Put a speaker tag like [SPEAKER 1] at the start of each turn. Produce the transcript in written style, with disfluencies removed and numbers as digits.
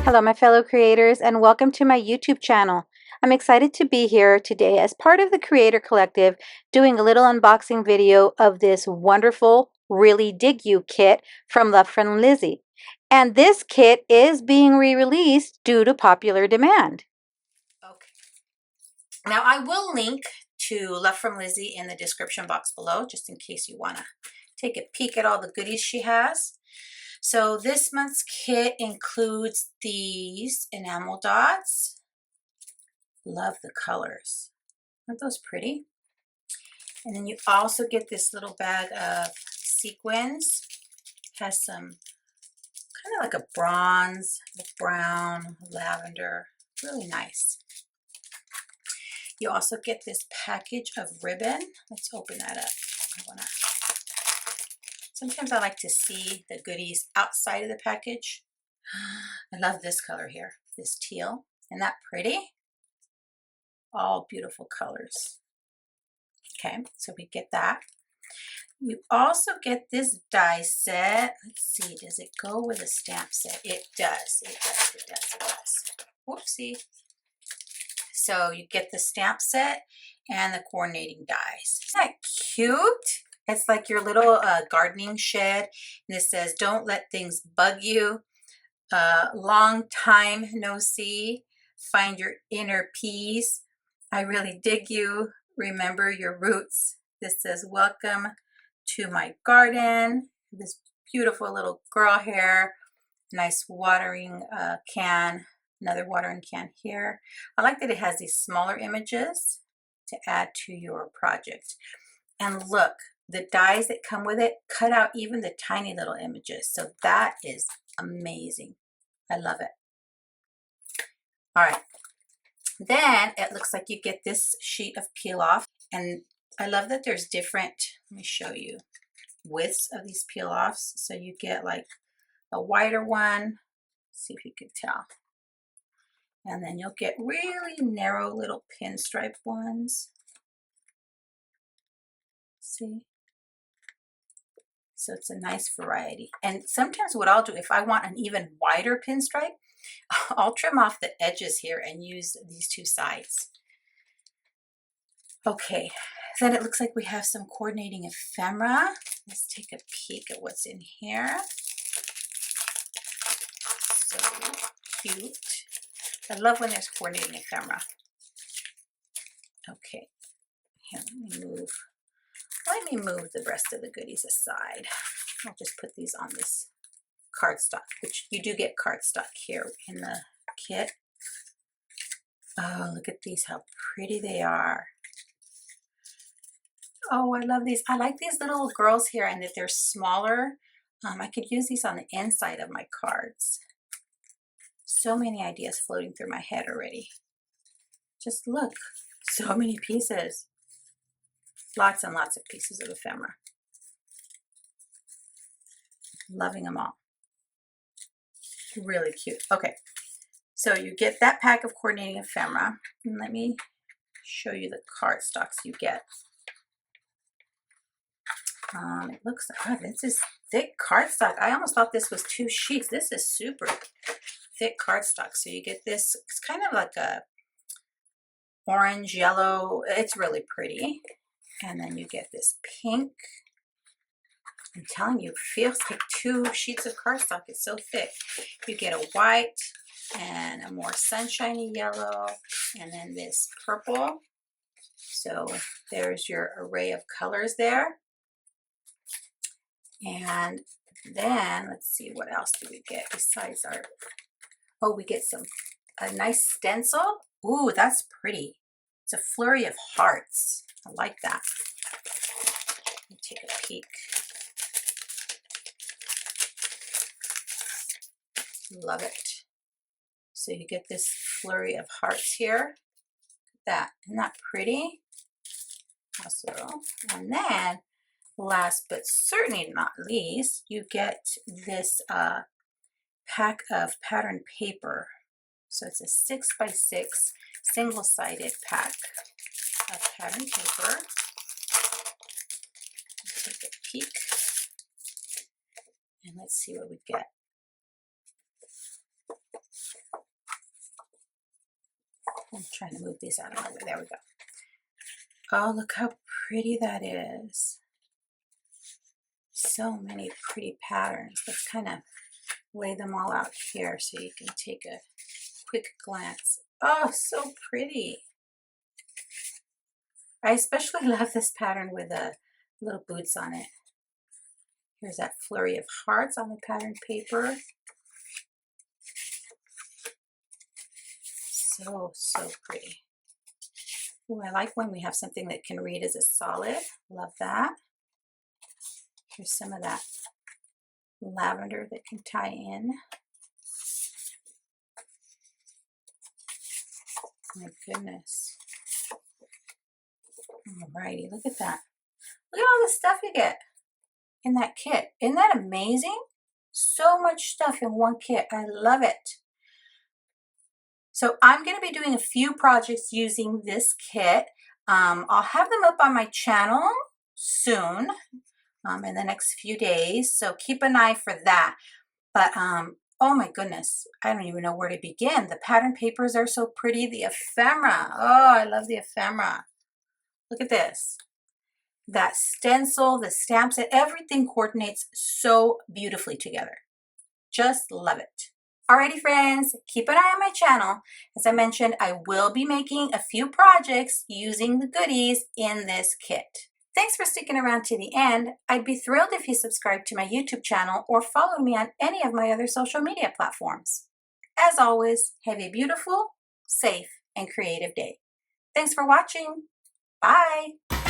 [SPEAKER 1] Hello my fellow creators and welcome to my YouTube channel. I'm excited to be here today as part of the Creator Collective doing a little unboxing video of this wonderful Really Dig You kit from Love From Lizi. And this kit is being re-released due to popular demand. Okay. Now I will link to Love From Lizi in the description box below just in case you want to take a peek at all the goodies she has. So this month's kit includes these enamel dots. Love the colors. Aren't those pretty? And then you also get this little bag of sequins. Has some kind of like a bronze, brown, lavender. Really nice. You also get this package of ribbon. Let's open that up. Sometimes I like to see the goodies outside of the package. I love this color here, this teal. Isn't that pretty? All beautiful colors. Okay, so we get that. You also get this die set. Let's see, does it go with a stamp set? It does, it does, it does, it does. Whoopsie. So you get the stamp set and the coordinating dies. Isn't that cute? It's like your little gardening shed, and it says, "Don't let things bug you. Long time no see. Find your inner peace. I really dig you. Remember your roots." This says, "Welcome to my garden." This beautiful little girl here. Nice watering can. Another watering can here. I like that it has these smaller images to add to your project. And look, the dies that come with it cut out even the tiny little images. So that is amazing. I love it. All right. Then it looks like you get this sheet of peel off. And I love that there's different, let me show you, widths of these peel offs. So you get like a wider one. See if you can tell. And then you'll get really narrow little pinstripe ones. See? So it's a nice variety. And sometimes what I'll do, if I want an even wider pinstripe, I'll trim off the edges here and use these two sides. Okay, then it looks like we have some coordinating ephemera. Let's take a peek at what's in here. So cute. I love when there's coordinating ephemera. Okay, here, let me move the rest of the goodies aside. I'll just put these on this cardstock, which you do get cardstock here in the kit. Oh, look at these, how pretty they are. Oh, I love these. I like these little girls here and that they're smaller. I could use these on the inside of my cards. So many ideas floating through my head already. Just look, so many pieces. Lots and lots of pieces of ephemera. Loving them all. Really cute. Okay, so you get that pack of coordinating ephemera. And let me show you the cardstocks you get. It looks like, oh, this is thick cardstock. I almost thought this was 2 sheets. This is super thick cardstock. So you get this, it's kind of like a orange, yellow. It's really pretty. And then you get this pink. I'm telling you, it feels like 2 sheets of cardstock. It's so thick. You get a white and a more sunshiny yellow, and then this purple. So there's your array of colors there. And then let's see, what else do we get besides our, oh, we get a nice stencil. Ooh, that's pretty. It's a flurry of hearts. I like that. Let me take a peek. Love it. So you get this flurry of hearts here. That, isn't that pretty? Also, and then last but certainly not least, you get this pack of pattern paper. So it's a 6x6 single-sided pack of pattern paper. Take a peek and let's see what we get. I'm trying to move these out of my way. There we go. Oh, look how pretty that is. So many pretty patterns. Let's kind of lay them all out here so you can take a quick glance. Oh, so pretty. I especially love this pattern with the little boots on it. Here's that flurry of hearts on the pattern paper. So pretty. Ooh, I like when we have something that can read as a solid. Love that. Here's some of that lavender that can tie in. My goodness. Alrighty, look at that. Look at all the stuff you get in that kit. Isn't that amazing? So much stuff in one kit. I love it. So I'm going to be doing a few projects using this kit. I'll have them up on my channel soon, in the next few days. So keep an eye for that. But oh my goodness, I don't even know where to begin. The pattern papers are so pretty. The ephemera. Oh, I love the ephemera. Look at this. That stencil, the stamps, and everything coordinates so beautifully together. Just love it. Alrighty friends, keep an eye on my channel. As I mentioned, I will be making a few projects using the goodies in this kit. Thanks for sticking around to the end. I'd be thrilled if you subscribe to my YouTube channel or follow me on any of my other social media platforms. As always, have a beautiful, safe, and creative day. Thanks for watching. Bye.